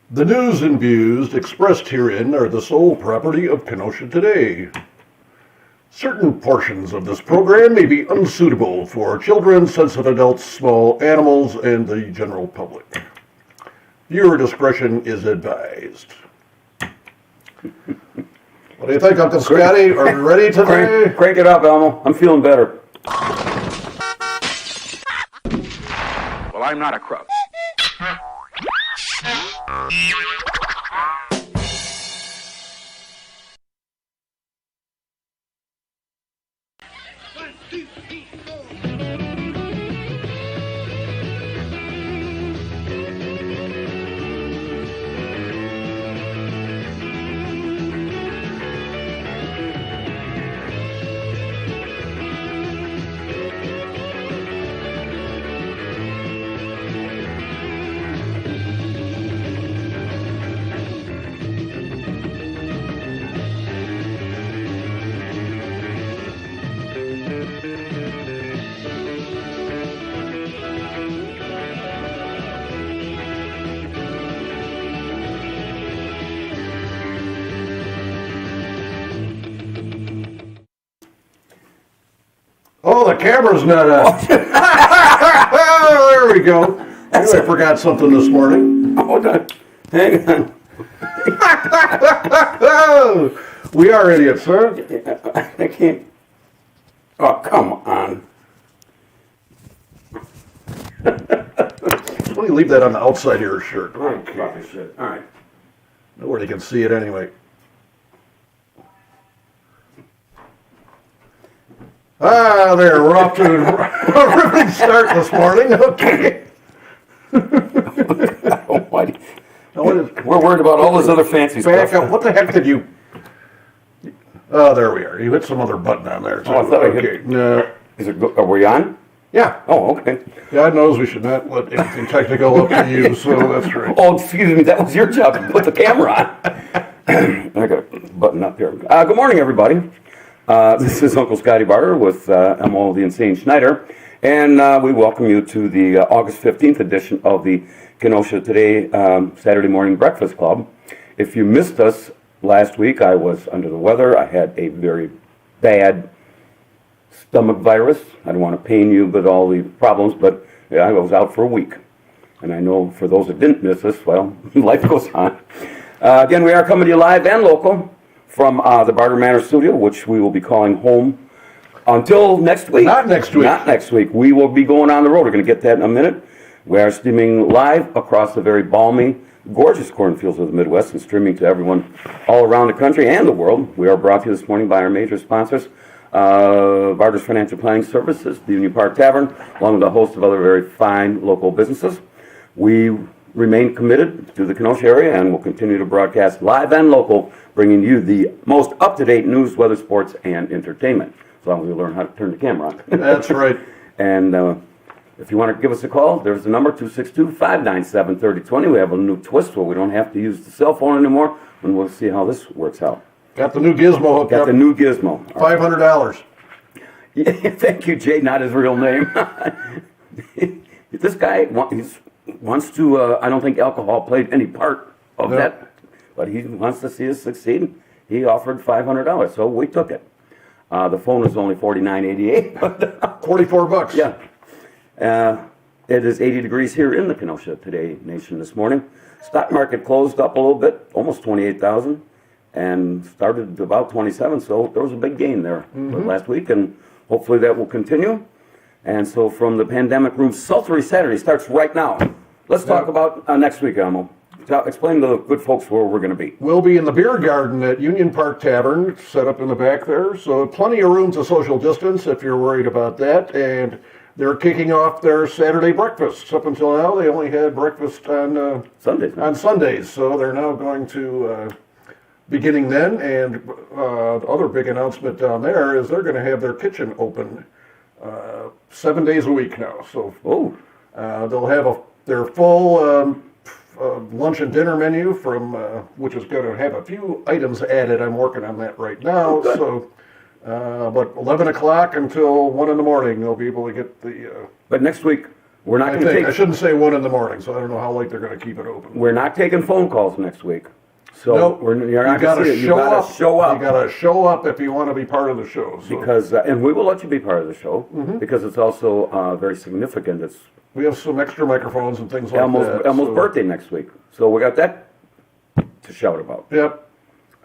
The news and views expressed herein are the sole property of Kenosha Today. Certain portions of this program may be unsuitable for children, sensitive adults, small animals, and the general public. Viewer discretion is advised. What do you think, Uncle Scottie? Are you ready today? Crank it up, Elmo. I'm feeling better. Well, I'm not a crook. Oh, the camera's not on. There we go. I forgot something this morning. Hold on. Hang on. We are idiots, huh? I can't. Oh, come on. Let me leave that on the outside of your shirt. Okay. Shit. All right. Nobody can see it anyway. Ah, there, we're off to a riveting start this morning. Okay. Almighty. Now, what is, We're worried about all this other fancy back stuff. up. What the heck did you... Oh, there we are. You hit some other button on there. Oh, I thought I hit- okay. No. Is it? Are we on? Yeah. Oh, okay. God knows we should not let anything technical up to you, so that's right. Oh, excuse me. That was your job to put the camera on. I got a button up here. Good morning, everybody. This is Uncle Scottie Barter with Elmo the Insane Schneider, and we welcome you to the August 15th edition of the Kenosha Today Saturday Morning Breakfast Club. If you missed us last week, I was under the weather. I had a very bad stomach virus. I don't want to pain you with all the problems, but yeah, I was out for a week. And I know for those that didn't miss us, well, life goes on. Again, we are coming to you live and local from the Barter Manor studio, which we will be calling home until next week. Not next week. Not next week. We will be going on the road. We're going to get that in a minute. We are streaming live across the very balmy, gorgeous cornfields of the Midwest and streaming to everyone all around the country and the world. We are brought to you this morning by our major sponsors, Barter's Financial Planning Services, the Union Park Tavern, along with a host of other very fine local businesses. We remain committed to the Kenosha area and will continue to broadcast live and local, bringing you the most up-to-date news, weather, sports, and entertainment, as long as we learn how to turn the camera on. That's right. And if you want to give us a call, there's the number, 262-597-3020. We have a new twist where we don't have to use the cell phone anymore, and we'll see how this works out. Got the new gizmo hooked Got up. the new gizmo. $500. Yeah, thank you, Jay, not his real name. This guy wants to, I don't think alcohol played any part of that, but he wants to see us succeed. He offered $500, so we took it. The phone is only $49.88. $44. Yeah. It is 80 degrees here in the Kenosha Today Nation this morning. Stock market closed up a little bit, almost 28,000, and started about 27, so there was a big gain there last week, and hopefully that will continue. And so from the pandemic room, Sultry Saturday starts right now. Let's talk about next week, Elmo. Explain to the good folks where we're going to be. We'll be in the beer garden at Union Park Tavern, set up in the back there, so plenty of room to social distance if you're worried about that. And they're kicking off their Saturday breakfasts. Up until now, they only had breakfast on Sundays, so they're now going to beginning then. And the other big announcement down there is they're going to have their kitchen open 7 days a week now. So they'll have their full lunch and dinner menu from which is going to have a few items added. I'm working on that right now. So, but 11 o'clock until 1 in the morning, they'll be able to get the. But next week, We're not I going to think take. I shouldn't say 1 in the morning, so I don't know how late they're going to keep it open. We're not taking phone calls next week. So Nope. you're not You got going to to see it. You got to show up. You got to show up if you want to be part of the show. So. Because and we will let you be part of the show because it's also very significant. It's We have some extra microphones and things like that. Elmo's so- birthday next week, so we got that to shout about. Yep.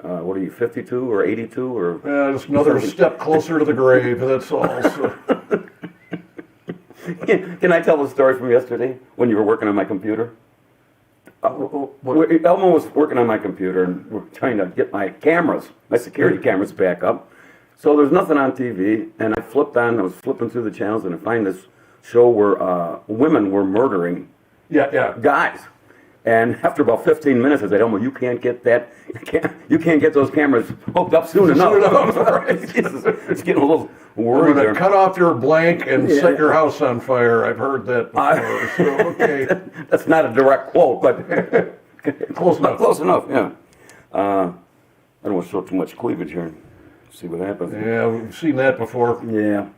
What are you, 52 or 82 or? Just another step closer to the grave, that's all. So. Can I tell the story from yesterday when you were working on my computer? Elmo was working on my computer and we're trying to get my security cameras back up. So there's nothing on TV, and I was flipping through the channels, and I find this show where women were murdering Yeah. guys. And after about 15 minutes, I said, Elmo, you can't get that. You can't get those cameras hooked up soon enough. Jesus, it's getting a little We're worried going there. to cut off your blank and set your house on fire. I've heard that before. So, okay. That's not a direct quote, but Close enough. Close enough, yeah. I don't want to show too much cleavage here. See what happens. Yeah, we've seen that before. Yeah.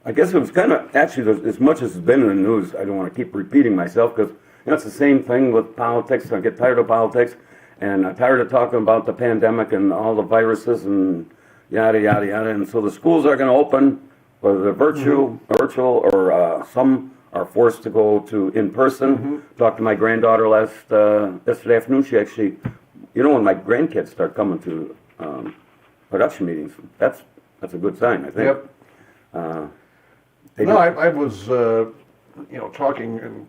I guess it was kind of, actually, as much as it's been in the news, I don't want to keep repeating myself because it's the same thing with politics. I get tired of politics, and I'm tired of talking about the pandemic and all the viruses and yada, yada, yada. And so the schools are going to open, whether they're virtual or some are forced to go to in person. Talked to my granddaughter yesterday afternoon. She actually, when my grandkids start coming to production meetings, that's a good sign, I think. Yep. I was, talking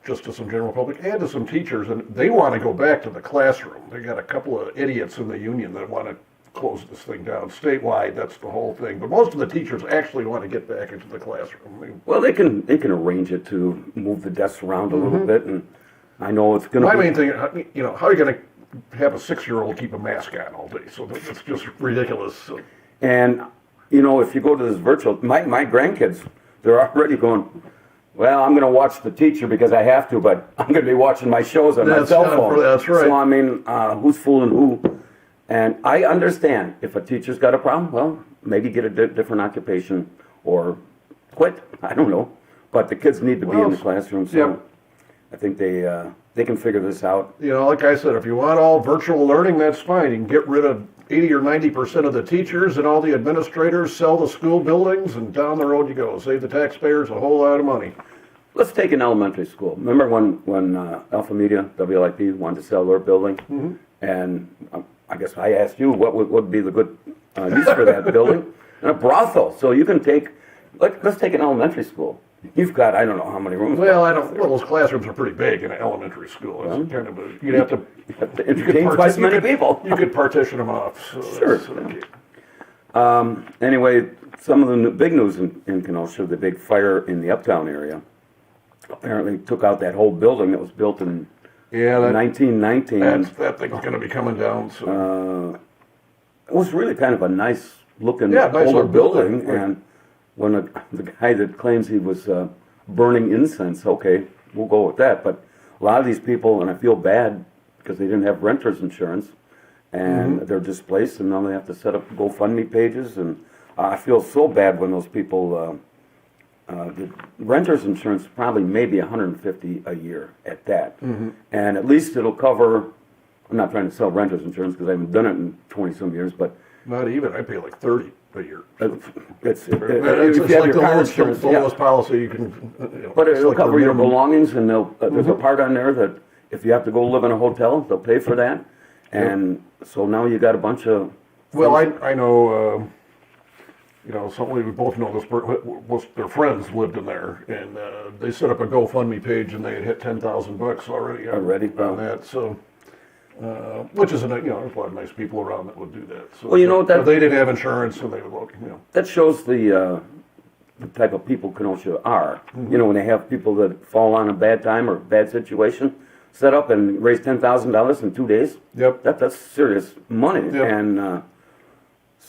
just to some general public and to some teachers, and they want to go back to the classroom. They got a couple of idiots in the union that want to close this thing down statewide. That's the whole thing. But most of the teachers actually want to get back into the classroom. Well, they can arrange it to move the desks around a little bit, and I know it's going to. My main thing, how are you going to have a 6-year-old keep a mask on all day? So it's just ridiculous. So. And if you go to this virtual, my grandkids, they're already going, well, I'm going to watch the teacher because I have to, but I'm going to be watching my shows on my cell phone. That's right. So, I mean, who's fooling who? And I understand if a teacher's got a problem, well, maybe get a different occupation or quit. I don't know. But the kids need to be in the classroom, so Yep. I think they can figure this out. Like I said, if you want all virtual learning, that's fine. You can get rid of 80 or 90% of the teachers and all the administrators, sell the school buildings, and down the road you go. Save the taxpayers a whole lot of money. Let's take an elementary school. Remember when Alpha Media, WLIP, wanted to sell their building? And I guess I asked you what would be the good use for that building? And a brothel. So you can let's take an elementary school. You've got, I don't know how many rooms. Well, those classrooms are pretty big in an elementary school. It's kind of you'd have to entertain twice as many people. You could partition them off. So Sure. Okay. Anyway, some of the big news in Kenosha, the big fire in the Uptown area, apparently took out that whole building that was built in 1919. That thing's going to be coming down. So. It was really kind of a nice looking nice older old building, right. And when the guy that claims he was burning incense, okay, we'll go with that. But a lot of these people, and I feel bad because they didn't have renter's insurance, and they're displaced, and now they have to set up GoFundMe pages. And I feel so bad when those people, the renter's insurance probably maybe $150 a year at that, and at least it'll cover. I'm not trying to sell renter's insurance because I haven't done it in 20-some years, but Not even. I pay like 30 a year. it's It's like the lowest policy you can. But it'll like cover the your minimum. belongings, and there's a part on there that if you have to go live in a hotel, they'll pay for that. And so now you got a bunch of. Well, I know, somebody we both know their friends lived in there, and they set up a GoFundMe page, and they had hit $10,000 already on that. So, which is there's a lot of nice people around that would do that. So, Well, but they didn't have insurance, so they would look. That shows the type of people Kenosha are. When they have people that fall on a bad time or bad situation, set up and raise $10,000 in 2 days. Yep. That's serious money. Yep. And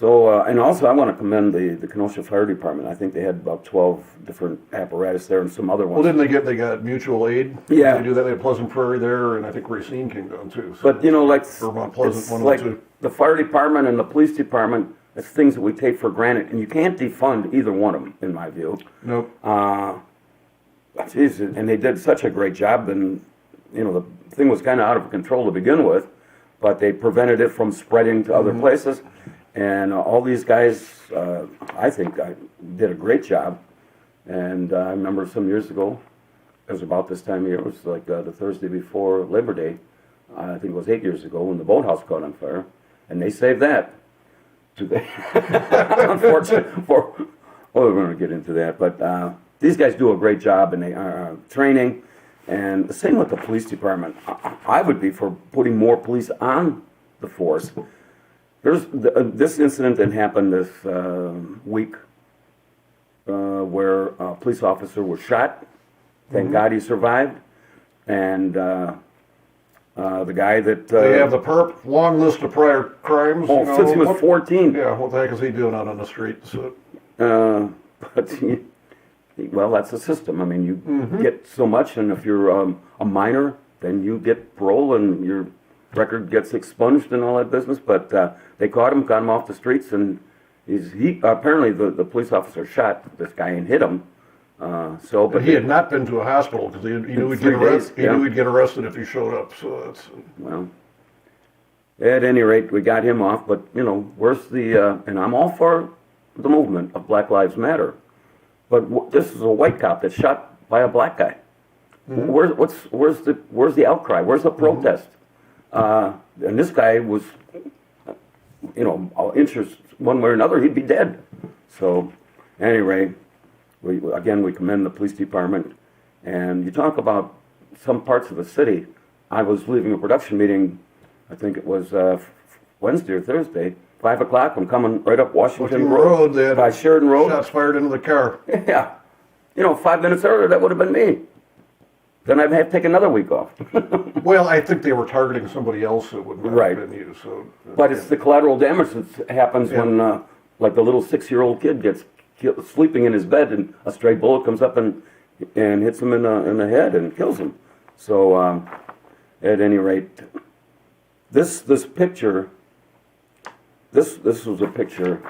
and also I want to commend the Kenosha Fire Department. I think they had about 12 different apparatus there and some other ones. Well, didn't they got mutual aid? Yeah. They do that. They had Pleasant Prairie there, and I think Racine came down too. So But like Vermont Pleasant, it's one like and two. the fire department and the police department, It's things that we take for granted, and you can't defund either one of them, in my view. Nope. Geez, and they did such a great job, and the thing was kind of out of control to begin with, but they prevented it from spreading to other places. And all these guys, I think, did a great job. And I remember some years ago, it was about this time of year, it was like the Thursday before Labor Day, I think it was 8 years ago, when the boathouse caught on fire, and they saved that. Unfortunately, we're going to get into that, but these guys do a great job, and they are training, and the same with the police department. I would be for putting more police on the force. There's this incident that happened this week where a police officer was shot. Thank God he survived, and the guy that They have the perp, long list of prior crimes. since he was 14. Yeah, what the heck is he doing out on the street? So, But well, that's the system. I mean, you get so much, and if you're a minor, then you get parole, and your record gets expunged and all that business. But they caught him, got him off the streets, and he apparently the police officer shot this guy and hit him. But he had not been to a hospital because he knew he'd get 3 days, arrested. He knew he'd get arrested if he showed up. So that's well. At any rate, we got him off. But where's the? And I'm all for the movement of Black Lives Matter. But this is a white cop that's shot by a black guy. Where's the outcry? Where's the protest? And this guy was, interest one way or another, he'd be dead. So, anyway, we commend the police department. And you talk about some parts of the city. I was leaving a production meeting, I think it was Wednesday or Thursday, 5 o'clock. I'm coming right up Washington Road, they had by Sheridan Road. shots fired into the car. Yeah. 5 minutes earlier, that would have been me. Then I'd have to take another week off. Well, I think they were targeting somebody else that would not Right. have been you. So, But it's the collateral damage that happens when, like, the little 6-year-old kid gets sleeping in his bed, and a stray bullet comes up and hits him in the head and kills him. So, at any rate, this picture, this was a picture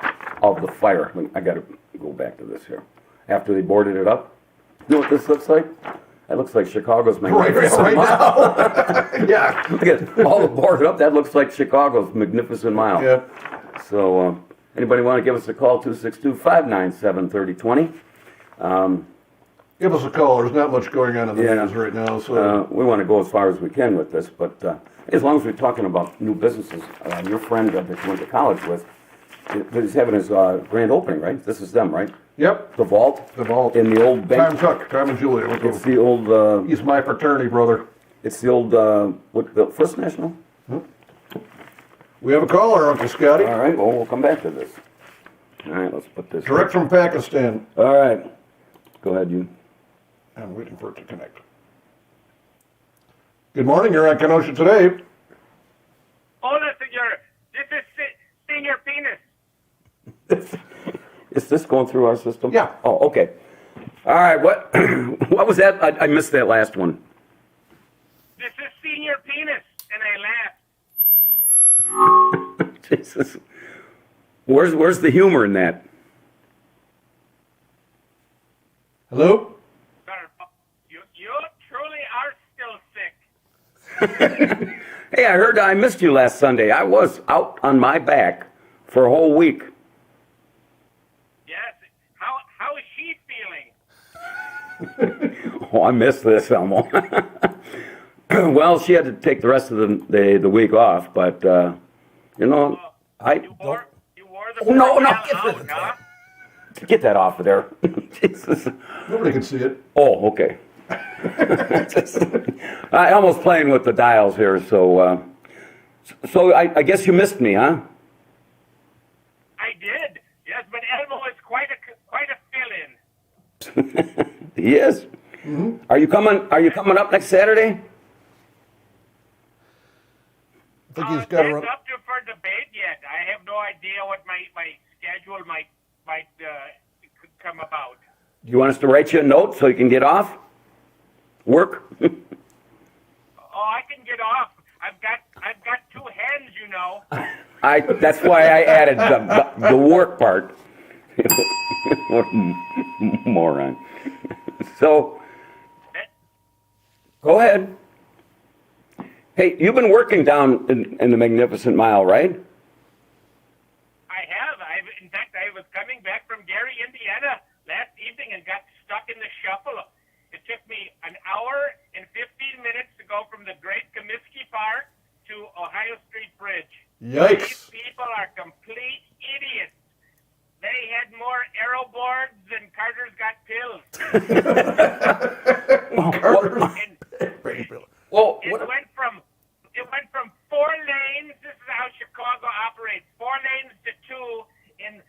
of the fire. I got to go back to this here. After they boarded it up, you know what this looks like? That looks like Chicago's magnificent right mile. now. Yeah. Look at all the boarded up. That looks like Chicago's magnificent mile. Yeah. So, anybody want to give us a call? 262-597-3020. Give us a call. There's not much going on in the Yeah. news right now. So We want to go as far as we can with this, but as long as we're talking about new businesses, your friend that you went to college with, he's having his grand opening, right? This is them, right? Yep. The Vault? The Vault. In the old bank? Tom and Julia. It's the old, He's my fraternity brother. it's the old, the First National? We have a caller, Uncle Scottie. All right, well, we'll come back to this. All right, let's put this. Direct from Pakistan. All right. Go ahead, you. I'm waiting for it to connect. Good morning. You're on Kenosha Today. Hola, senor. This is Senior Penis. Is this going through our system? Yeah. Oh, okay. All right, what what was that? I missed that last one. This is Senior Penis, and I laugh. Jesus. Where's the humor in that? Hello? Sir, you truly are still sick. Hey, I heard I missed you last Sunday. I was out on my back for a whole week. Yes. How is she feeling? Oh, I missed this, Elmo. Well, she had to take the rest of the week off, but You wore the Oh, no, ponytail get rid out, of huh? get that off of there. Jesus. Nobody can see it. Oh, okay. Elmo's playing with the dials here, so I guess you missed me, huh? I did. Yes, but Elmo is quite a fill-in. He is. Mm-hmm. Are you coming up next Saturday? I think he's got to That's run. up to for debate yet. I have no idea what my schedule might come about. Do you want us to write you a note so you can get off work? Oh, I can get off. I've got two hands, you know. I That's why I added the work part. What a moron. So, go ahead. Hey, you've been working down in the Magnificent Mile, right? I have. In fact, I was coming back from Gary, Indiana last evening and got stuck in the shuffle. It took me an hour and 15 minutes to go from the Great Comiskey Park to Ohio Street Bridge. Yikes. These people are complete idiots. They had more arrow boards than Carter's Got Pills. Well, It went from 4 lanes. This is how Chicago operates. 4 lanes to 2. And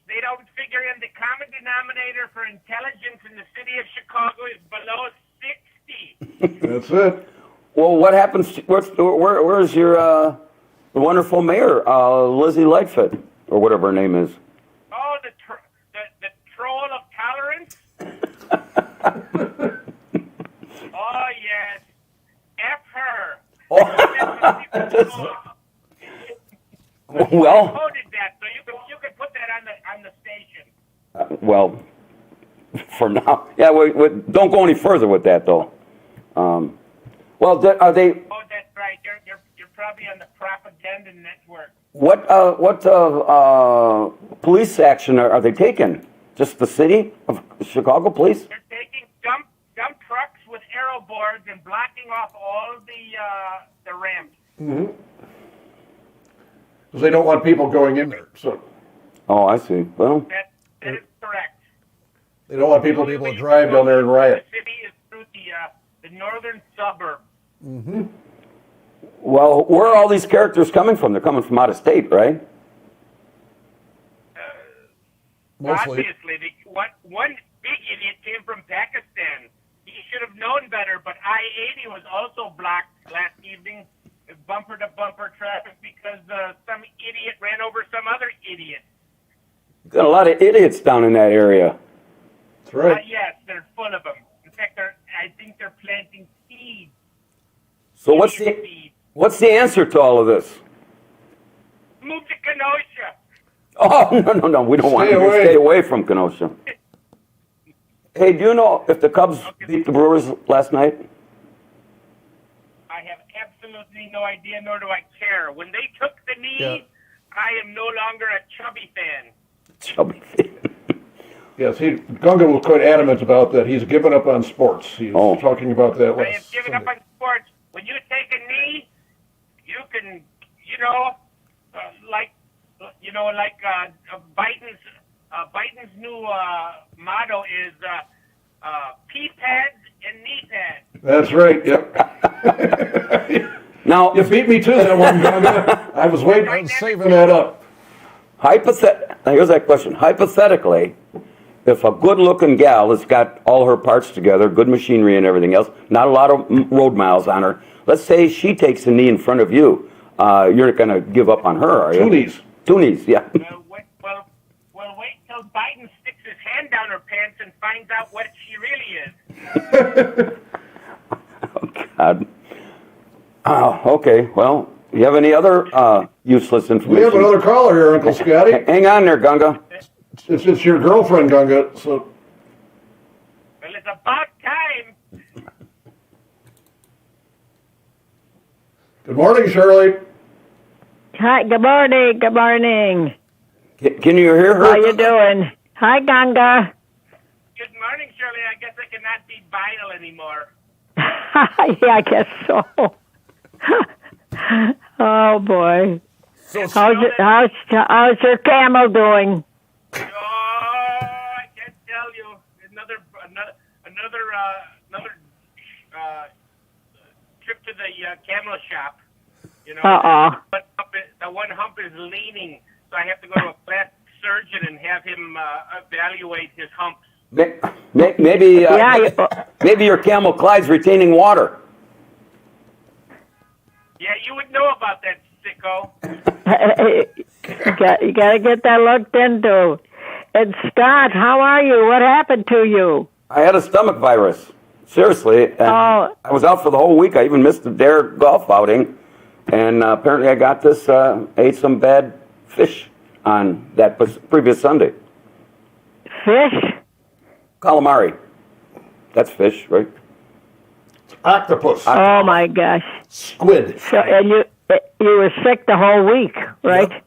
they don't figure in the common denominator for intelligence in the city of Chicago is below 60. That's it. well, what happens? Where's your wonderful mayor, Lizzie Lightfoot, or whatever her name is? Oh, the troll of tolerance. Oh yes, F her. Well, Quoted that, so you could put that on the station. well, for now, yeah. Don't go any further with that, though. Well, are they? Oh, that's right. You're probably on the propaganda network. What police action are they taking? Just the city of Chicago police? They're taking dump trucks with arrow boards and blocking off all the ramps. Because they don't want people going in there. So Oh, I see. Well, That is correct. they don't want people to be able to drive down there and riot. The city is through the northern suburb. well, where are all these characters coming from? They're coming from out of state, right? Mostly. Obviously, one big idiot came from Pakistan. He should have known better, but I-80 was also blocked last evening, bumper-to-bumper traffic, because some idiot ran over some other idiot. Got a lot of idiots down in that area. That's right. Yes, they're full of them. In fact, I think they're planting seeds. So what's the answer to all of this? Move to Kenosha. Oh, no, we don't want you to stay away from Kenosha. Hey, do you know if the Cubs beat the Brewers last night? I have absolutely no idea, nor do I care. When they took the knee, Yeah. I am no longer a Chubby fan. Chubby. Yes, Gunga was quite adamant about that. He's given up on sports. He was Oh. talking about that I last have given up Sunday. on sports. When you take a knee, you can, Biden's new motto is pee pads and knee pads. That's right, yep. Now, You beat me to that one, Gunga. I was waiting, I was saving that up. here's that question. Hypothetically, if a good-looking gal has got all her parts together, good machinery and everything else, not a lot of road miles on her, let's say she takes a knee in front of you, you're not going to give up on her, are you? Two knees. Two knees, yeah. Well, wait till Biden sticks his hand down her pants and finds out what she really is. Oh, God. Okay, well, you have any other useless information? We have another caller here, Uncle Scotty. Hang on there, Gunga. It's your girlfriend, Gunga, so... Well, it's about time. Good morning, Shirley. Hi, good morning, good morning. Can you hear her? How you doing? Hi, Ganga. Good morning, Shirley. I guess I cannot be vital anymore. Yeah, I guess so. Oh boy. How's your camel doing? Oh, I can't tell you. Another trip to the camel shop. The one hump is leaning, so I have to go to a plastic surgeon and have him evaluate his humps. Maybe your camel Clyde's retaining water. Yeah, you would know about that, sicko. You gotta get that looked into. And Scott, how are you? What happened to you? I had a stomach virus. Seriously. And I was out for the whole week. I even missed the Dare golf outing. And apparently I got this, ate some bad fish on that previous Sunday. Fish? Calamari. That's fish, right? Octopus. Oh my gosh! Squid. So and you were sick the whole week, right?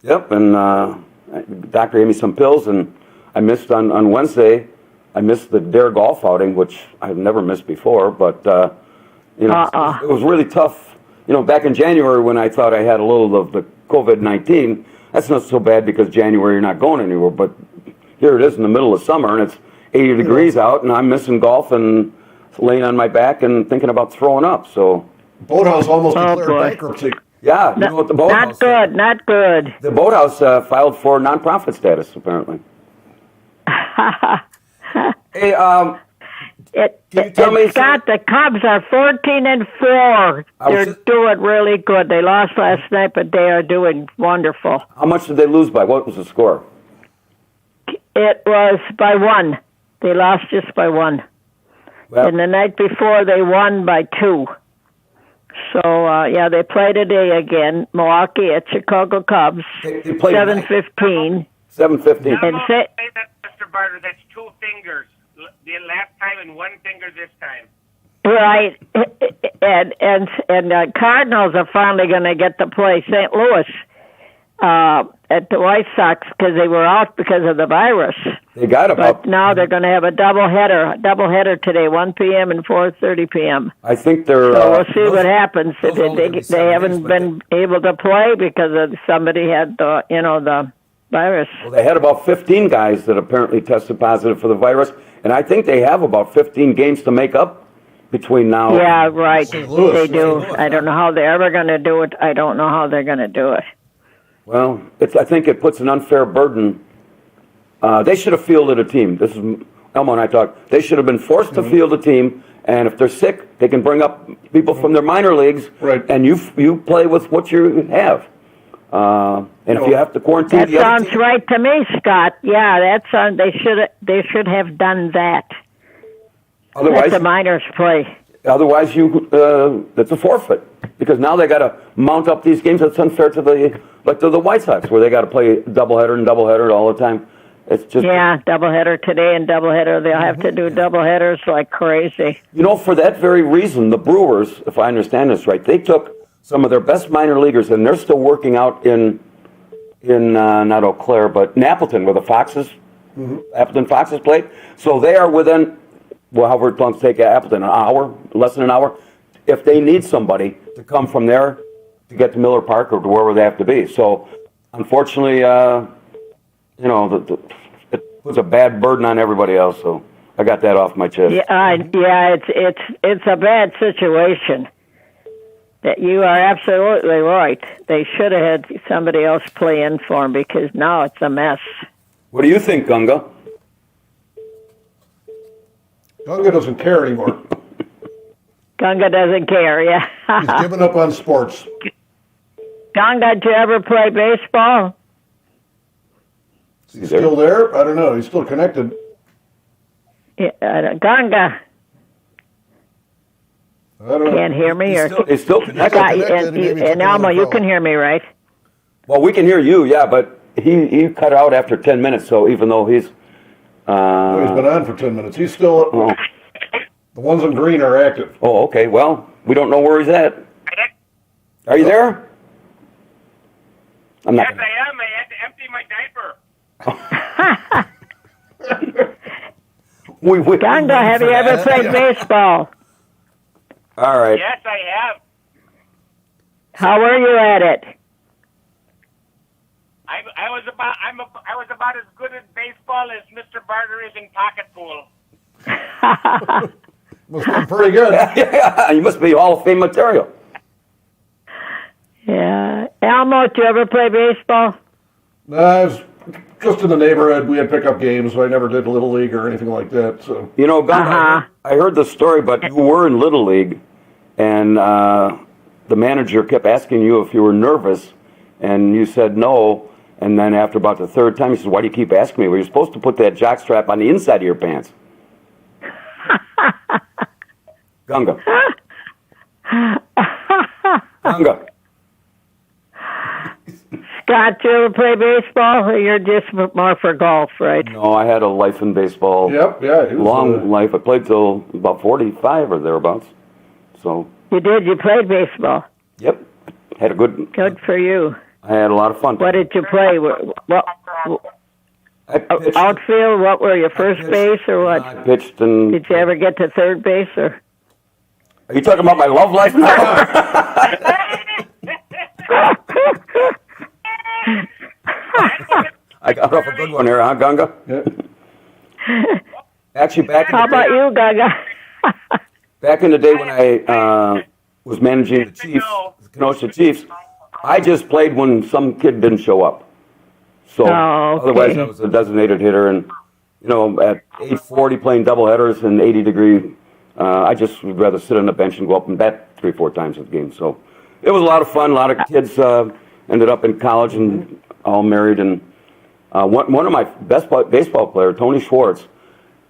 Yep, and the doctor gave me some pills, and I missed on Wednesday. I missed the Dare golf outing, which I've never missed before, but it was really tough. Back in January when I thought I had a little of the COVID-19, that's not so bad because January you're not going anywhere, but here it is in the middle of summer, and it's 80 degrees out, and I'm missing golf and laying on my back and thinking about throwing up. So Boathouse almost Oh, declared boy. bankruptcy. yeah, you know what the boathouse Not good. The boathouse filed for nonprofit status apparently. Hey, can you tell me, Scott, the Cubs are 14-4. They're doing really good. They lost last night, but they are doing wonderful. how much did they lose by? What was the score? It was by 1. They lost just by 1. Well, And the night before, they won by 2. So, they play today again. Milwaukee at Chicago Cubs, they played 7:15. 7:15. And say that, Mr. Barter, that's 2 fingers. The last time and 1 finger this time. Right, and Cardinals are finally going to get to play St. Louis at the White Sox because they were out because of the virus. They got about. But now they're going to have a doubleheader today, 1 p.m. and 4:30 p.m. I think they're. So we'll see what happens. those are only gonna be They 7 haven't days, but been able to play because of somebody had the virus. Well, they had about 15 guys that apparently tested positive for the virus, and I think they have about 15 games to make up between now. Yeah, right. St. Louis. They do. St. Louis, I don't know how they're ever going to do it. I don't know how they're going to do it. Well, I think it puts an unfair burden. They should have fielded a team. This is Elmo and I talked. They should have been forced to field a team, and if they're sick, they can bring up people from their minor leagues, Right. and you play with what you have. And if you have to quarantine That the other sounds team, right to me, Scott. Yeah, that's they should have done that. Let otherwise, the minors play. that's a forfeit because now they got to mount up these games. That's unfair to the White Sox where they got to play doubleheader all the time. It's just Yeah, doubleheader today and doubleheader. They'll have to do doubleheaders like crazy. for that very reason, the Brewers, if I understand this right, they took some of their best minor leaguers and they're still working out in not Eau Claire but in Appleton where the Foxes, Appleton Foxes played. So they are within. Well, however long it take Appleton, an hour, less than an hour, if they need somebody to come from there to get to Miller Park or to wherever they have to be. So, unfortunately, it puts a bad burden on everybody else. So, I got that off my chest. Yeah, it's a bad situation. That you are absolutely right. They should have had somebody else play in for them because now it's a mess. What do you think, Gunga? Gunga doesn't care anymore. Gunga doesn't care, yeah. He's given up on sports. Gunga, did you ever play baseball? Is he still there? I don't know. He's still connected. Yeah, Gunga, I don't know. can't hear me? He's still connected. Scott, connected, and maybe and took Elmo, another you call. can hear me, right? Well, we can hear you, yeah, but he cut out after 10 minutes. So even though he's He's been on for 10 minutes. He's still. oh, The ones in green are active. okay, well, we don't know where he's at. Are you there? I'm not. Yes, I am. I had to empty my diaper. Gunga, have you ever played baseball? All right. Yes, I have. How were you at it? I was about as good at baseball as Mr. Barter is in pocket pool. Must have been pretty good. Yeah, you must be Hall of Fame material. Yeah. Elmo, did you ever play baseball? I was just in the neighborhood. We had pickup games, so I never did Little League or anything like that. So You know, Gunga, I heard the story, but you were in Little League, and the manager kept asking you if you were nervous, and you said no. And then after about the third time, he said, "Why do you keep asking me? Well, you're supposed to put that jock strap on the inside of your pants." Gunga. Gunga. Scott, do you ever play baseball? Or you're just more for golf, right? No, I had a life in baseball. Yep, yeah. He was, Long life. I played till about 45 or thereabouts. So, You did. You played baseball. yep. Had a good. Good for you. I had a lot of fun. What did you play? What I pitched, outfield? What were you? First base or what? I pitched and. Did you ever get to third base or? Are you talking about my love life now? I got off a good one here, huh, Gunga? yeah. Actually, How about you, Gaga? back in the day when I was managing the Chiefs, the Kenosha Chiefs, I just played when some kid didn't show up. So Oh, okay. otherwise, I was a designated hitter, and at 8:40 playing doubleheaders in 80-degree, I just would rather sit on the bench and go up and bat 3-4 times a game. So it was a lot of fun. A lot of kids ended up in college and all married, and one of my best baseball players, Tony Schwartz,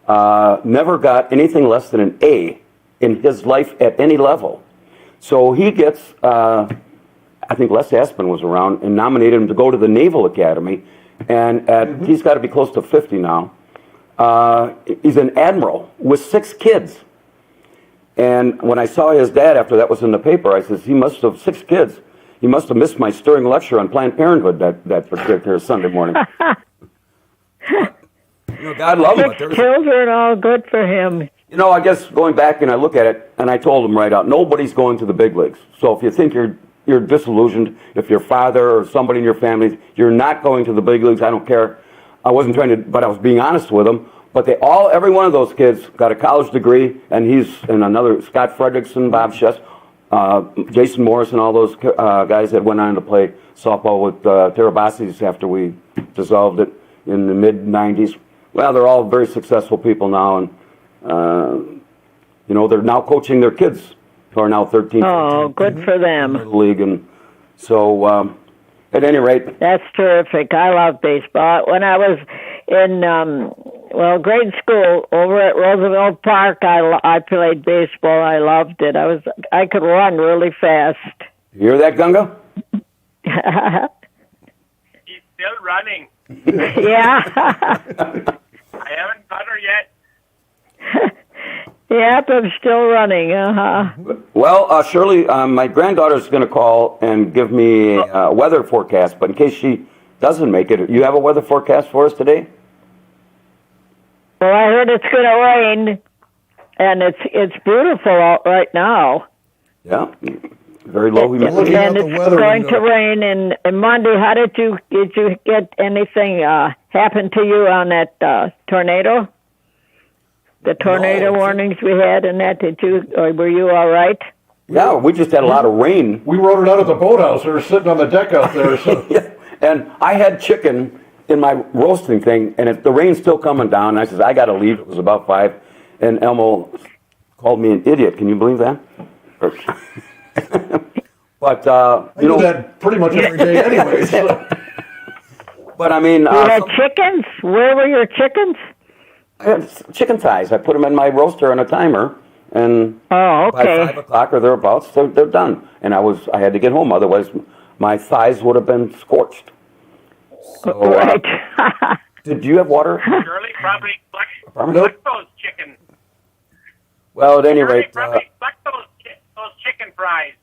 never got anything less than an A in his life at any level. So he gets, I think Les Aspin was around and nominated him to go to the Naval Academy. And he's got to be close to 50 now. He's an admiral with 6 kids. And when I saw his dad after that was in the paper, I says, he must have 6 kids. He must have missed my stirring lecture on Planned Parenthood that particular Sunday morning. God love him. 6 children, all good for him. I guess going back and I look at it, and I told him right out, nobody's going to the big leagues. So if you think you're disillusioned, if your father or somebody in your family, you're not going to the big leagues, I don't care. I wasn't trying to, but I was being honest with them. But every one of those kids got a college degree, and another, Scott Fredrickson, Bob Schess, Jason Morris, and all those guys that went on to play softball with Terabasi's after we dissolved it in the mid-'90s. Well, they're all very successful people now, and they're now coaching their kids who are now 13. Oh, good for them. In the league, and so at any rate, that's terrific. I love baseball. When I was in grade school over at Roosevelt Park, I played baseball. I loved it. I could run really fast. You hear that, Gunga? He's still running. Yeah. I haven't caught her yet. Yep, I'm still running. Uh-huh. Well, Shirley, my granddaughter's going to call and give me a weather forecast, but in case she doesn't make it, you have a weather forecast for us today? Well, I heard it's going to rain, and it's beautiful out right now. Yeah, very low humidity. And it's going to rain. And Monday, how did you get anything happen to you on that tornado? The tornado warnings we had and that, were you all right? Yeah, we just had a lot of rain. We rode it out at the boathouse. We were sitting on the deck out there. So. Yeah. And I had chicken in my roasting thing, and the rain's still coming down. And I said, I got to leave. It was about 5. And Elmo called me an idiot. Can you believe that? But, I do that pretty much every day anyway. So. But, I mean... You had chickens? Where were your chickens? I had chicken thighs. I put them in my roaster on a timer, and by 5 o'clock or thereabouts, they're done. And I had to get home, otherwise my thighs would have been scorched. So, right. Did you have water? Shirley probably plucked those chickens. Well, at any Shirley rate, probably plucked those chicken fries.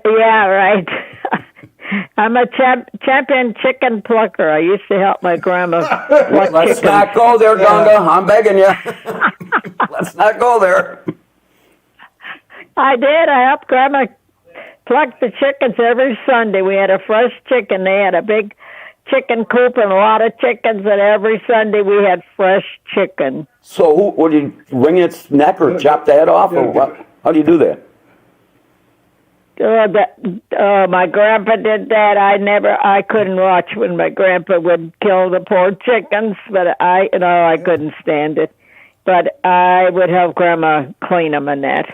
Yeah, right. I'm a champion chicken plucker. I used to help my grandma pluck let's chickens. not go there, Gunga. I'm begging you. Let's not go there. I did. I helped Grandma pluck the chickens every Sunday. We had a fresh chicken. They had a big chicken coop and a lot of chickens, and every Sunday we had fresh chicken. So, would you wring its neck or chop the head off, or what? How do you do that? My grandpa did that. I couldn't watch when my grandpa would kill the poor chickens, but I couldn't stand it. But I would help Grandma clean them and that.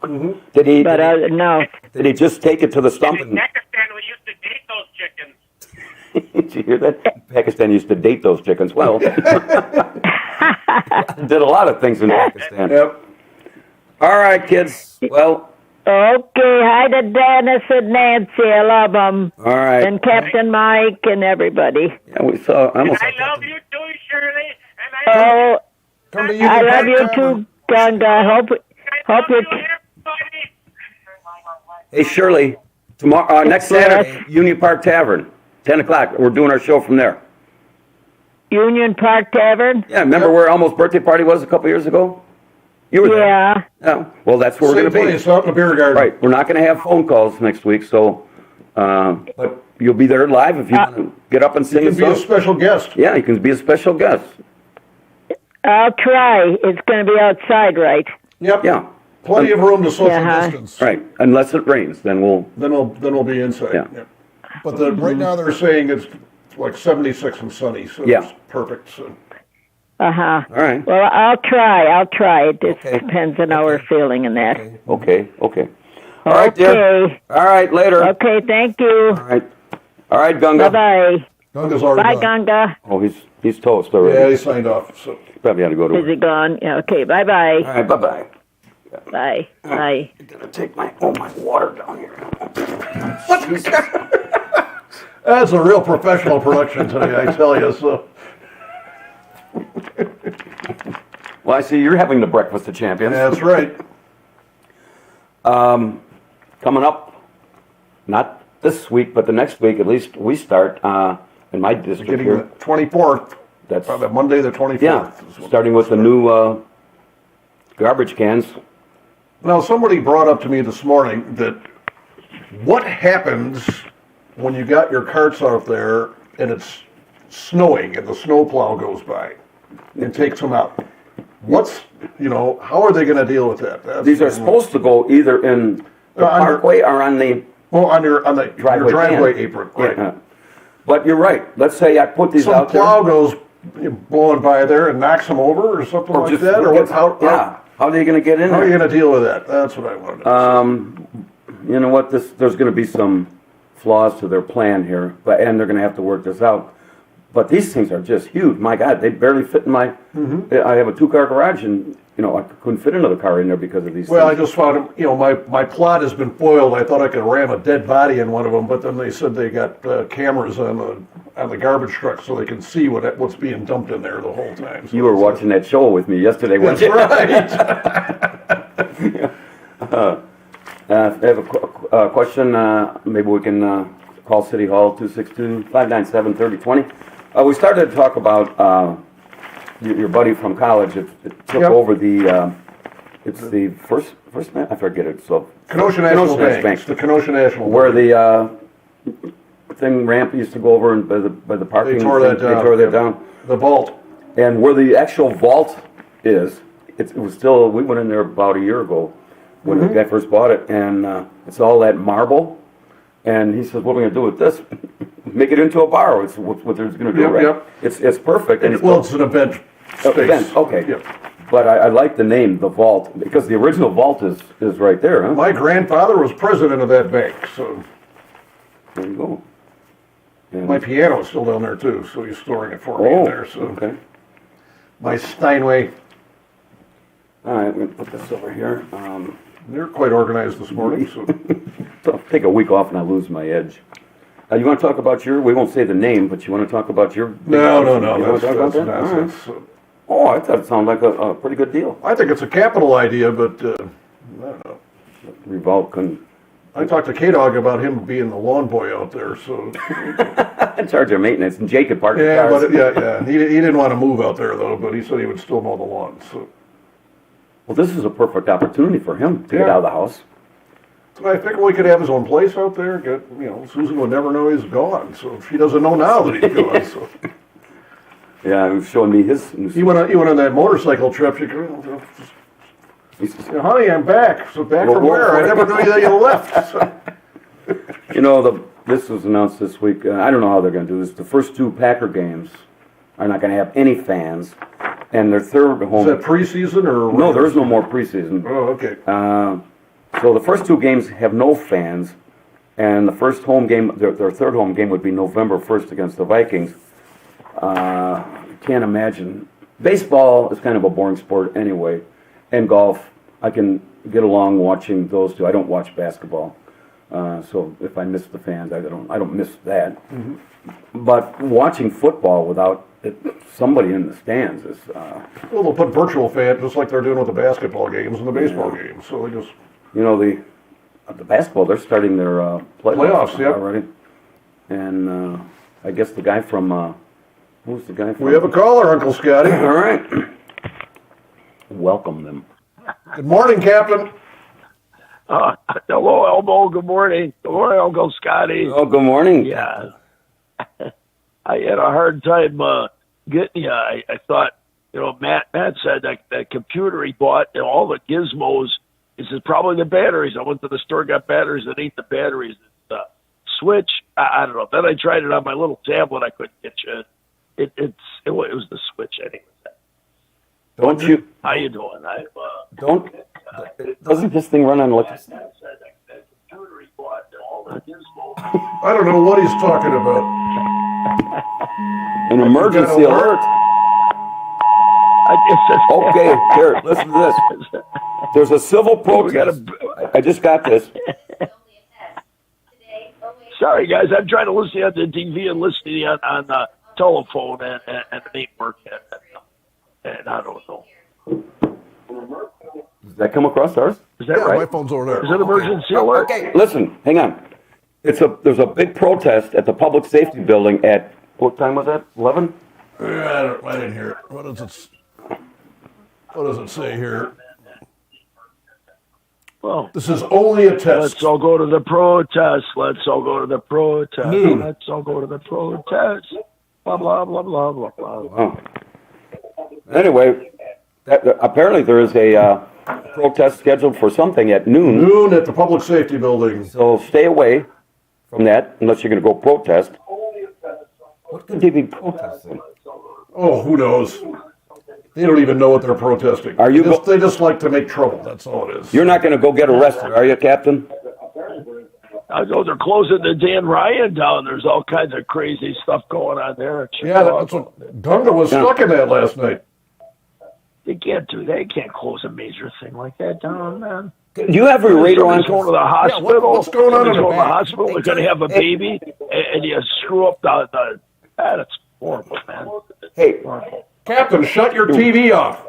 Mm-hmm. No. Did he just take it to the stump? In Pakistan, we used to date those chickens. Did you hear that? Pakistan used to date those chickens. Well, did a lot of things in Pakistan. Yep. All right, kids. Well, Okay, hi to Dennis and Nancy. I love them. All right. And Captain Mike and everybody. Yeah, we saw. I almost. I love you too, Shirley. And Oh, Come to I Union love Park you Tavern. too, Gunga. Hope I love you. you, everybody. Hey, Shirley. Tomorrow, next Yes. Saturday, Union Park Tavern, 10 o'clock. We're doing our show from there. Union Park Tavern. Yeah, remember where Elmo's birthday party was a couple years ago? You were there. Yeah. Yeah. Well, that's where we're Same going to be. place, out in the beer garden. Right. We're not going to have phone calls next week, so but you'll be there live if you want to get up and sing You a can be a song. special guest. Yeah, you can be a special guest. I'll try. It's going to be outside, right? Yep. Yeah. Plenty of room to social Yeah. distance. Right. Unless it rains, then we'll. Then we'll be inside. Yeah. Yep. But right now they're saying it's like 76 and sunny, so Yeah. it's perfect. So. Uh-huh. All right. Well, I'll try. It just Okay. depends on how we're feeling and that. Okay. Okay. All right, dear. Okay. All right. Later. Okay, thank you. All right. All right, Gunga. Bye-bye. Gunga's already Bye, gone. Gunga. Oh, he's toast already. Yeah, he signed off. So. Probably had to go to Is work. he gone? Yeah, okay, bye-bye. All right. Bye-bye. Bye. Bye. I'm gonna take my water down here. That's a real professional production today, I tell you. So. Well, I see you're having the breakfast of champions. That's right. Coming up, not this week, but the next week, at least we start in my district Getting the here. 24th. That's The Monday the 24th. yeah, is when starting with the new garbage cans. Now, somebody brought up to me this morning that what happens when you got your carts out there and it's snowing and the snowplow goes by and takes them out? How are they going to deal with that? These are supposed to go either in the Under- parkway or on the on your driveway driveway can. apron, right? Yeah. But you're right. Let's say I put these Some out there. plow goes blowing by there and knocks them over or something like just that, or gets- what? How are they going to get in How are you there? going to deal with that? That's what I wanted to know. You know what? There's going to be some flaws to their plan here, and they're going to have to work this out. But these things are just huge. My God, they barely fit in my. I have a 2-car garage, and I couldn't fit another car in there because of these. Well, I things. just found, my plot has been foiled. I thought I could ram a dead body in one of them, but then they said they got cameras on the garbage truck so they can see what's being dumped in there the whole time. So You were watching that show with me yesterday, weren't That's you? right. I have a question. Maybe we can call City Hall 262-597-3020. We started to talk about your buddy from college. It took Yep. over the. It's the first I forget it. So Kenosha National National Bank. It's the Kenosha National where Bank. the thing ramp used to go over and by the parking. They tore that down. They tore that Yep. down. The vault. And where the actual vault is, it was still. We went in there about a year ago when the guy first bought it, and it's all that marble. And he says, "What are we going to do with this? Make it into a bar." It's what they're going to do, Yep, right? yep. It's perfect. And It's an event space. event, okay. Yep. But I like the name, the vault, because the original vault is right there, huh? My grandfather was president of that bank, so There you go. And- my piano is still down there too, so he's storing it for me in there. So okay. my Steinway, All right, we're going to put this over here. they're quite organized this morning. So So I'll take a week off and I lose my edge. You want to talk about we won't say the name, but you want to talk about your... no, You want that's to talk about that? nonsense. All So, right. Oh, I thought it sounded like a pretty good deal. I think it's a capital idea, but I don't know. Revolt couldn't I talked to K-Dog about him being the lawn boy out there, so in charge of maintenance, and Jake could park the yeah, cars. but yeah, he didn't want to move out there though, but he said he would still mow the lawn. So Well, this is a perfect opportunity for him to get Yeah. out of the house. I figured we could have his own place out there. Susan would never know he's gone, so she doesn't know now that he's gone. So Yeah, he was showing me his... he went on that motorcycle trip. She goes, he says, "Honey, I'm back." So back Well, from where? I never knew that you left. So, this was announced this week. I don't know how they're going to do this. The first 2 Packer games are not going to have any fans, and their third home... is that preseason or No, there is no more preseason. Oh, okay. So the first 2 games have no fans, and the first home game, their third home game would be November 1st against the Vikings. Can't imagine. Baseball is kind of a boring sport anyway, and golf. I can get along watching those two. I don't watch basketball, so if I miss the fans, I don't miss that. Mm-hmm. But watching football without somebody in the stands is. Well, they'll put virtual fans just like they're doing with the basketball games and the baseball games. So they just The basketball, they're starting their playoffs Yep. already, and I guess the guy from who's the guy from? we have a caller, Uncle Scotty. All right, welcome them. Good morning, Captain. Hello, Elmo. Good morning. Good morning, Uncle Scotty. Oh, good morning. Yeah. I had a hard time getting you. I thought, Matt said that computer he bought and all the gizmos, he said probably the batteries. I went to the store, got batteries that ain't the batteries. The switch, I don't know. Then I tried it on my little tablet. I couldn't get you. It was the switch anyway. Don't you? How you doing? Doesn't this thing run on electricity? Matt said that computer he bought and all the gizmos. I don't know what he's talking about. An emergency got alert. Okay, here, listen to this. There's a civil protest. I just got this. Sorry, guys. I'm trying to listen on the TV and listening on the telephone, and it ain't working. And I don't know. Does that come across ours? Is that My right? phone's over there. Is it emergency alert? Okay, listen, hang on. There's a big protest at the public safety building at, what time was that? 11? I didn't hear it. What does it say here? Well, This is only a test. let's all go to the protest. Let's all go to the protest. Noon. Let's all go to the protest. Blah, blah, blah, blah, blah, blah. Oh. Anyway, apparently there is a protest scheduled for something at noon. Noon at the public safety building. So stay away from that unless you're going to go protest. What could they be protesting? Oh, who knows? They don't even know what they're protesting. Are you They just like to make trouble. That's all it is. You're not going to go get arrested, are you, Captain? I know they're closing the Dan Ryan down. There's all kinds of crazy stuff going on there. At Yeah, that's what Gunga was stuck in that last night. They can't do that. They can't close a major thing like that down, man. Do you have your radar on? Somebody's going to the hospital. what's going on in Somebody's the going to the back? hospital. They're going to have a baby, and you screw up the that's horrible, man. Hey, Horrible. Captain, shut your TV off.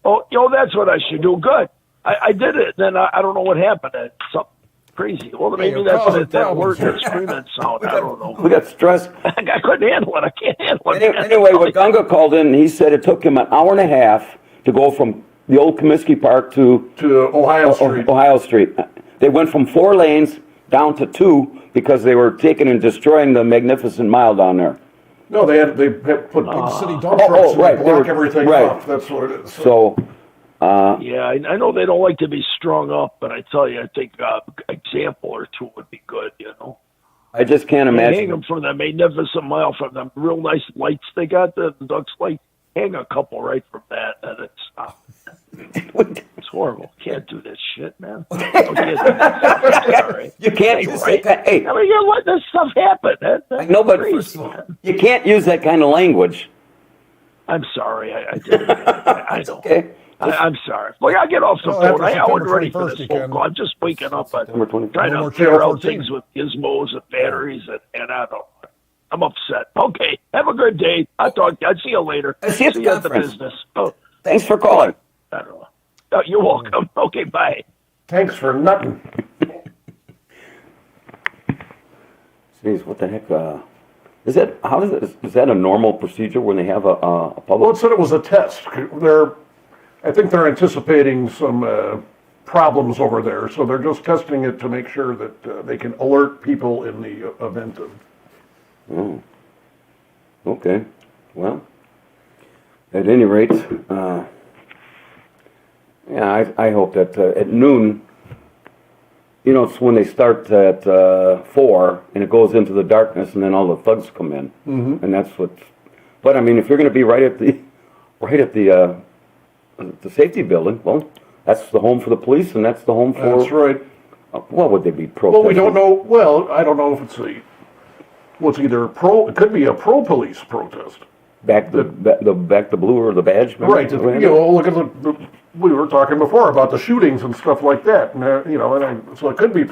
Oh, that's what I should do. Good. I did it. Then I don't know what happened. It's something crazy. Well, maybe you're that's causing that problems. word, that screaming sound. I don't know. we got stress. I couldn't handle it. I can't handle it. Anyway, when Gunga called in, he said it took him an hour and a half to go from the old Comiskey Park to Ohio Street. Ohio Street. They went from 4 lanes down to 2 because they were taking and destroying the Magnificent Mile down there. No, they had put big city dump Oh, trucks right, and they block were- everything right. off. That's what it is. So, Yeah, I know they don't like to be strung up, but I tell you, I think example or two would be good. I just can't Hang imagine. them from the Magnificent Mile, from the real nice lights they got, the Ducks light. Hang a couple right from that, and it's horrible. Can't do this shit, man. Sorry. You can't use that kind. Hey, I mean, you're letting this stuff happen. I know, but crazy, man. you can't use that kind of language. I'm sorry. I did it. I know. Okay. I'm sorry. Look, I'll get off the Well, phone. after I wasn't September ready for 21st, this you phone can. call. I'm just waking up. September 21st. Trying No to more figure Channel out 14. things with gizmos and batteries, and I don't. I'm upset. Okay, have a good day. I'll see you later. I'll see you at the you at the conference. business. Oh, Thanks for calling. I don't know. Oh, you're welcome. Okay, bye. Thanks for nothing. Jeez, what the heck? Is that a normal procedure when they have a Well, public? it said it was a test. I think they're anticipating some problems over there, so they're just testing it to make sure that they can alert people in the event of. Oh. Okay. Well, at any rate, yeah, I hope that at noon, it's when they start at 4 and it goes into the darkness, and then all the thugs come in, and that's what. But I mean, if you're going to be right at the safety building, well, that's the home for the police, and that's the home for. That's right. What would they be protesting? Well, we don't know. Well, I don't know if it's either it could be a pro-police protest. Back the blue or the badge. Remember? Right. Look at we were talking before about the shootings and stuff like that. And, so it could be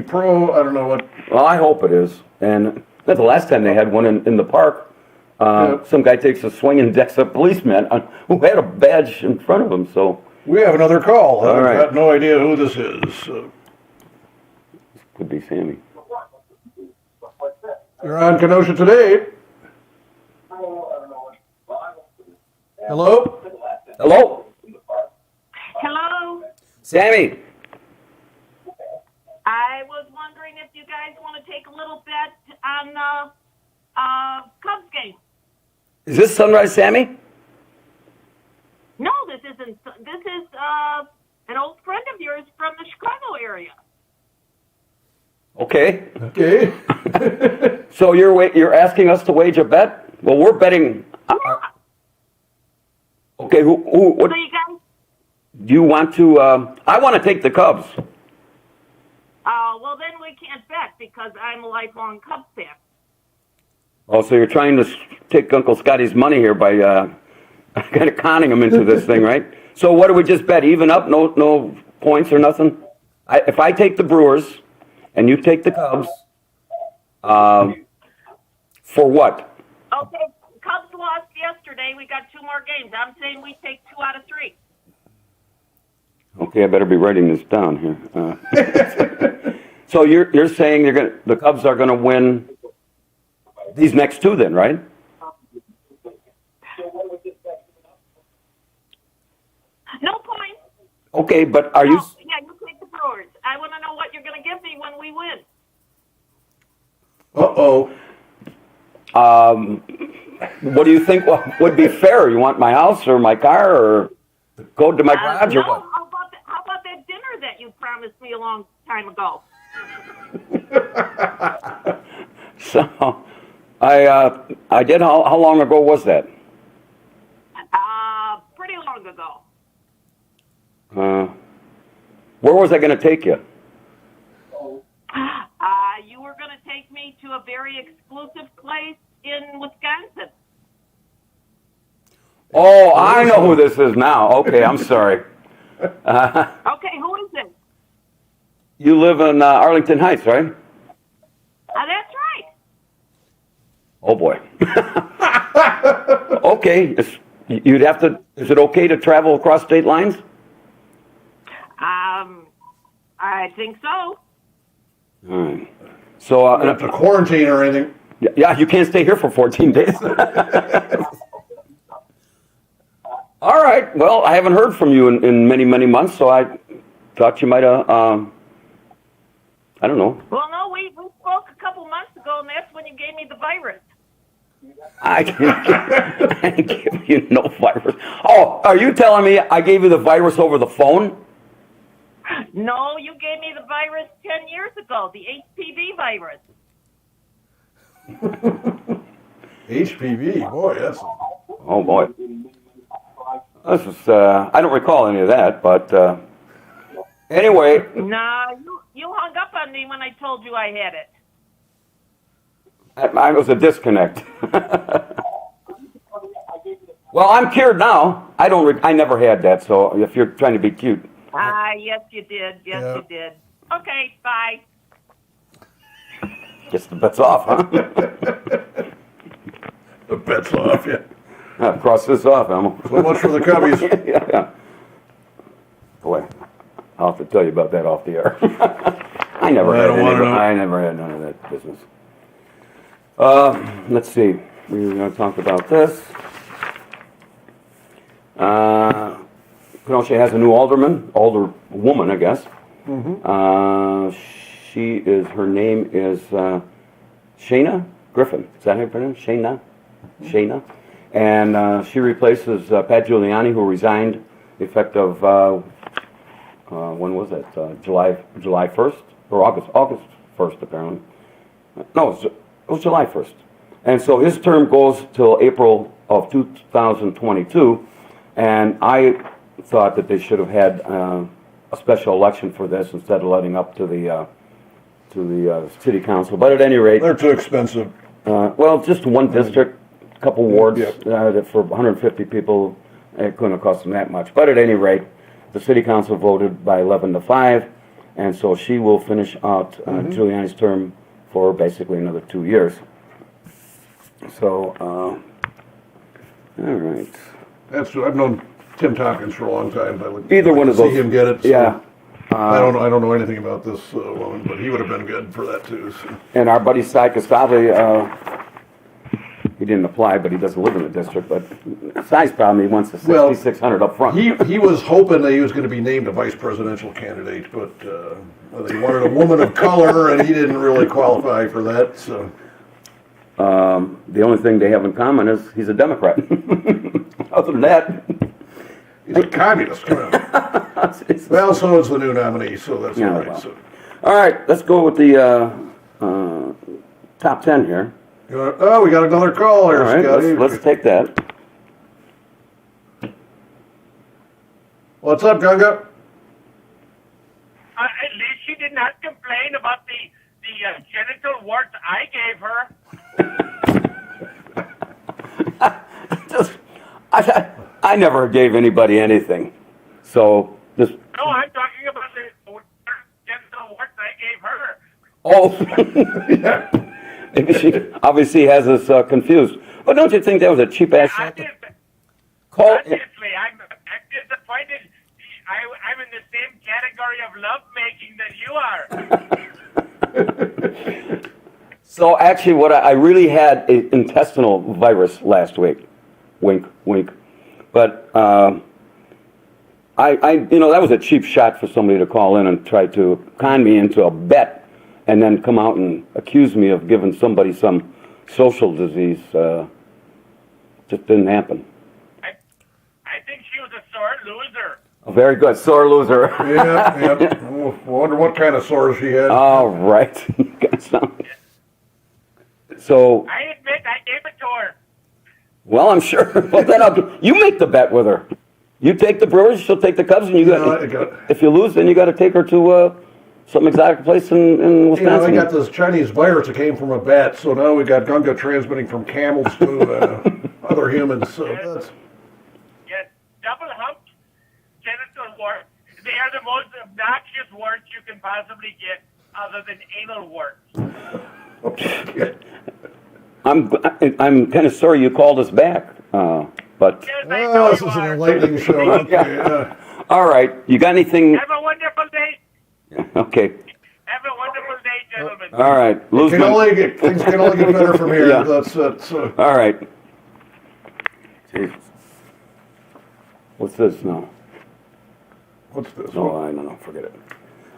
pro. I don't know what. Well, I hope it is. And that's the last time they had one in the park. Some guy takes a swing and decks a policeman who had a badge in front of him. So we have another call. All right. I've got no idea who this is. Could be Sammy. You're on Kenosha today. Hello? Hello? Hello. Sammy. I was wondering if you guys want to take a little bet on Cubs game. Is this Sunrise Sammy? No, this isn't. This is an old friend of yours from the Chicago area. Okay. Okay. So you're asking us to wage a bet? Well, we're betting. Okay. What So you guys? do you want to? I want to take the Cubs. Well, then we can't bet because I'm a lifelong Cubs fan. Oh, so you're trying to take Uncle Scottie's money here by kind of conning him into this thing, right? So what do we just bet? Even up? No points or nothing? If I take the Brewers and you take the Cubs, for what? Okay, Cubs lost yesterday. We got 2 more games. I'm saying we take 2 out of 3. Okay, I better be writing this down here. So you're saying the Cubs are gonna win these next 2 then, right? No point. Okay, but are you? Yeah, you take the Brewers. I want to know what you're going to give me when we win. Uh-oh. What do you think would be fair? You want my house or my car or go to my garage No, or what? how about that dinner that you promised me a long time ago? So, I did. How long ago was that? Pretty long ago. Where was I going to take you? You were going to take me to a very exclusive place in Wisconsin. Oh, I know who this is now. Okay, I'm sorry. Okay, who is it? You live in Arlington Heights, right? That's right. Oh boy. Okay, you'd have to. Is it okay to travel across state lines? I think so. All right. So, You don't have to quarantine or anything. yeah, you can't stay here for 14 days. All right. Well, I haven't heard from you in many, many months, so I thought you might have. I don't know. Well, no, we spoke a couple months ago, and that's when you gave me the virus. I didn't give you no virus. Oh, are you telling me I gave you the virus over the phone? No, you gave me the virus 10 years ago, the HPV virus. HPV, boy, that's. Oh boy. This is. I don't recall any of that, but anyway. No, you hung up on me when I told you I had it. I was a disconnect. Well, I'm cured now. I never had that. So if you're trying to be cute. Yes, you did. Yes, Yeah. you did. Okay, bye. Guess the bet's off, huh? The bet's off, yeah. Cross this off, Elmo. So much for the Cubbies. Yeah. Boy, I'll have to tell you about that off the air. I never had none of that business. Let's see. We were going to talk about this. Kenosha has a new older woman, I guess. Mm-hmm. Her name is Shayna Griffin. Is that how you pronounce it? Shayna? Shayna. And she replaces Pat Giuliani, who resigned effective, when was that? July 1st? Or August 1st, apparently. No, it was July 1st. And so his term goes till April of 2022. And I thought that they should have had a special election for this instead of letting up to the city council. But at any rate, They're too expensive. well, just one district couple wards Yep. that for 150 people, it couldn't have cost them that much. But at any rate, the city council voted by 11-5, and so she will finish out Giuliani's term for basically another 2 years. So, all right. I've known Tim Tompkins for a long time. I would Either one of those. see him get it. So Yeah. I don't know anything about this woman, but he would have been good for that too. So. And our buddy Cy Costavi, he didn't apply, but he doesn't live in the district. But Cy's problem, he wants the Well, 6,600 up front. He was hoping that he was going to be named a vice presidential candidate, but they wanted a woman of color, and he didn't really qualify for that. So. The only thing they have in common is he's a Democrat. Other than that, He's a communist. Well, so is the new nominee, so that's Yeah, all right. well. So. all right, let's go with the top 10 here. Oh, we got another call All here, right, Scottie. let's take that. What's up, Gunga? At least she did not complain about the genital warts I gave her. I never gave anybody anything. So this. No, I'm talking about the genital warts I gave her. Oh, maybe she obviously has us confused. But don't you think that was a cheap ass? Call. Obviously, I'm disappointed. I'm in the same category of love making that you are. So actually, what I really had an intestinal virus last week. Wink, wink. But that was a cheap shot for somebody to call in and try to con me into a bet, and then come out and accuse me of giving somebody some social disease. Just didn't happen. I think she was a sore loser. Very good, sore loser. Yeah. I wonder what kind of sores she had. All right. Got some. So, I admit I gave it to her. well, I'm sure. Well, then you make the bet with her. You take the Brewers, she'll take the Cubs, and you if you lose, then you got to take her to some exotic place in Wisconsin. We got this Chinese virus that came from a bat, so now we got Gunga transmitting from camels to other humans. So that's... Yes, double humped genital warts. They are the most obnoxious warts you can possibly get, other than anal warts. I'm kind of sorry you called us back, but Yes, I know this you is an are. enlightening show. Okay, all right. You got anything? Have a wonderful day. Okay. Have a wonderful day, gentlemen. All right. things can only get better from here. Yeah. That's All right. Jesus. What's this now? what's this? No, I don't know. Forget it.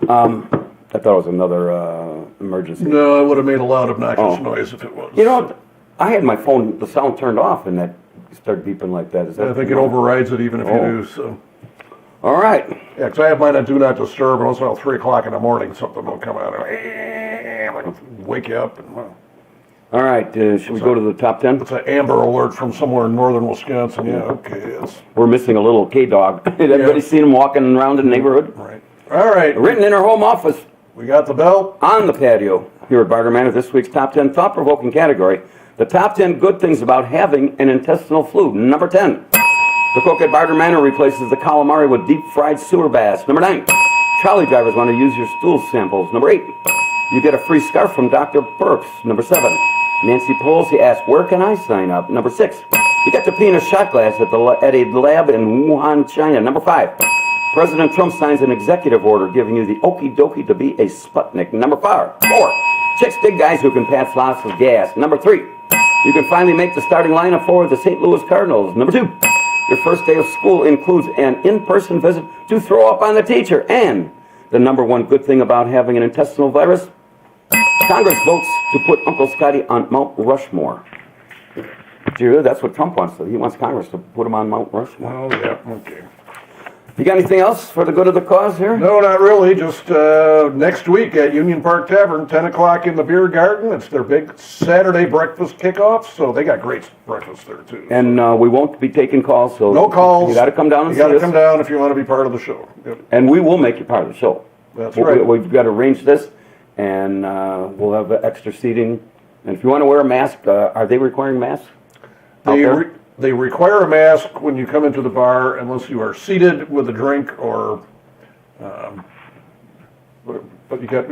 I thought it was another emergency. No, it would have made a loud, obnoxious Oh. noise if it was. You know, I had my phone, the sound turned off, and that started beeping like that. Is that? I think it overrides it even if you Oh. do. So. All right. Yeah, because I have mine on Do Not Disturb, and once in a while, 3 o'clock in the morning, something will come out and wake you up. And, well, All right. Should we go to the top 10? it's an Amber Alert from somewhere in northern Wisconsin. Yeah, okay, yes. We're missing a little K-Dog. Everybody seen him walking around the neighborhood? Right. All right, Written in her home office. we got the bell. On the patio here at Barter Manor, this week's top 10 thought-provoking category, the top 10 good things about having an intestinal flu. Number 10, the cook at Barter Manor replaces the calamari with deep-fried sewer bass. Number 9, trolley drivers want to use your stool samples. Number 8, you get a free scarf from Dr. Burks. Number 7, Nancy Pelosi asks, where can I sign up? Number 6, you get to pee in a shot glass at a lab in Wuhan, China. Number 5, President Trump signs an executive order giving you the okie dokie to be a Sputnik. Number 4, chicks dig guys who can pass lots of gas. Number 3, you can finally make the starting lineup for the St. Louis Cardinals. Number 2, your first day of school includes an in-person visit to throw up on the teacher. And the number 1 good thing about having an intestinal virus, Congress votes to put Uncle Scottie on Mount Rushmore. Did you hear? That's what Trump wants. He wants Congress to put him on Mount Rushmore. Oh, yeah, okay. You got anything else for the good of the cause here? No, not really. Just next week at Union Park Tavern, 10 o'clock in the beer garden. It's their big Saturday breakfast kickoff, so they got great breakfast there, too. And we won't be taking calls, so No calls. You got to come down and You got see to us. come down if you want to be part of the show. Yep. And we will make you part of the show. That's right. We've got to arrange this, and we'll have extra seating. And if you want to wear a mask, are they requiring masks? there? They require a mask when you come into the bar unless you are seated with a drink or, but you got,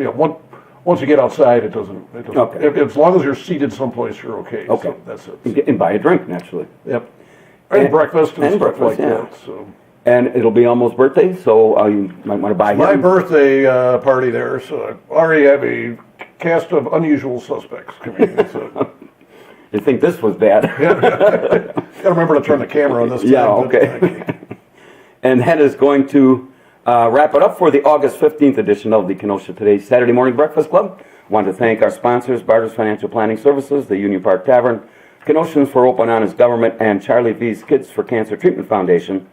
once you get outside, it doesn't. Okay. As long as you're seated someplace, you're okay. Okay. So that's it. And buy a drink, naturally. Yep. And breakfast and stuff breakfast, like yeah. that. So. And it'll be Elmo's birthday, so you might want to buy My him. birthday party there, so I already have a cast of unusual suspects coming in. So. You think this was bad? Gotta remember to turn the camera on this time. Yeah, okay. And that is going to wrap it up for the August 15th edition of the Kenosha Today Saturday Morning Breakfast Club. I want to thank our sponsors, Barter's Financial Planning Services, the Union Park Tavern, Kenoshans for Open Honest Government, and Charlie V's Kids for Cancer Treatment Foundation.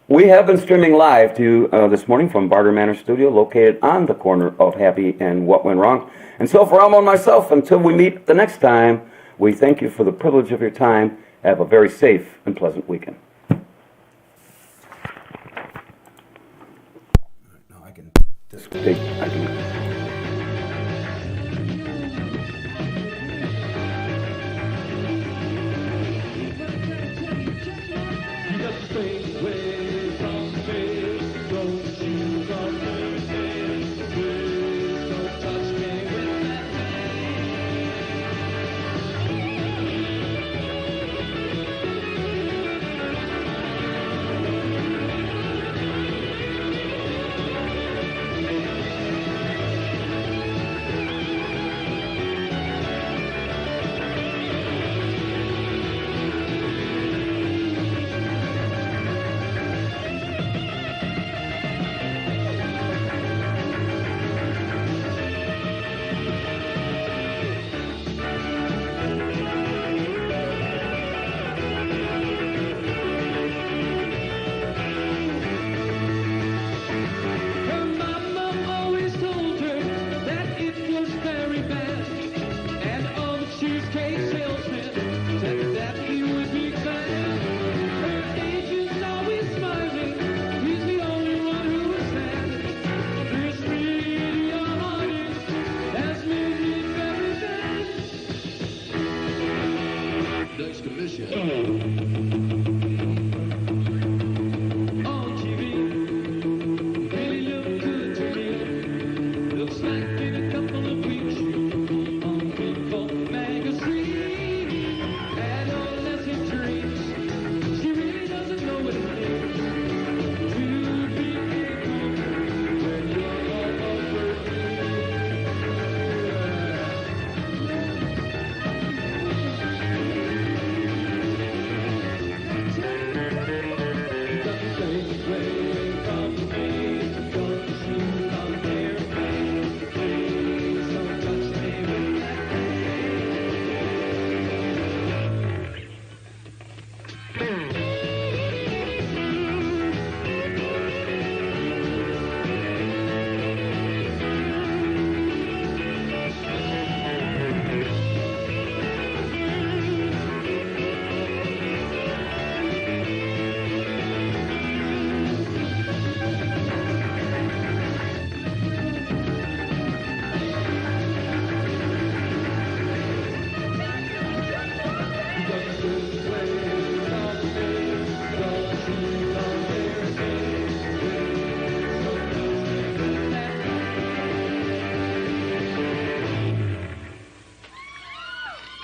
We have been streaming live to you this morning from Barter Manor Studio, located on the corner of Happy and What Went Wrong. And so for Elmo and myself, until we meet the next time, we thank you for the privilege of your time. Have a very safe and pleasant weekend. Now I can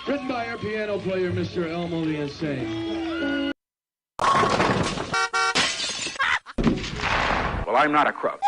Written by our piano player, Mr. Elmo the Insane. Well, I'm not a crook.